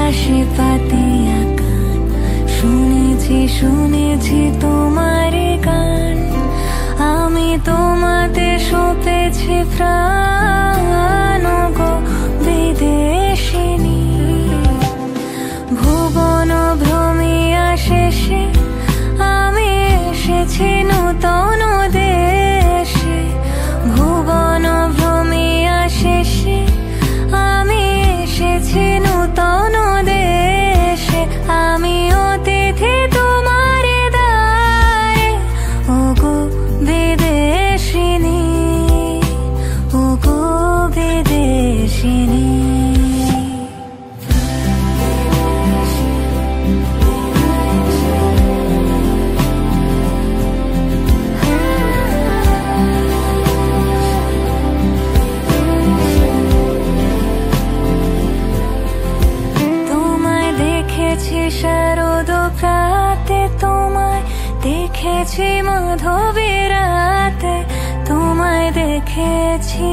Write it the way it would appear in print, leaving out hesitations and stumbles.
আকাশে পাতিয়া গান, শুনেছি শুনেছি তোমার গান। আমি তোমাতে সপেছি প্রাণ গো বিদেশিনী। ভুবন ভ্রমিয়া শেষে আমি এসেছি নূতন দেশে। ভুবন ভ্রমিয়া শেষে আমি এসেছি নূতন দেশে। আমি অতিথি তোমার দ্বারে ওগো বিদেশিনী, ওগো বিদেশিনী। শারদ প্রাতে তোমায় দেখেছি, মাধবী রাতে তোমায় দেখেছি।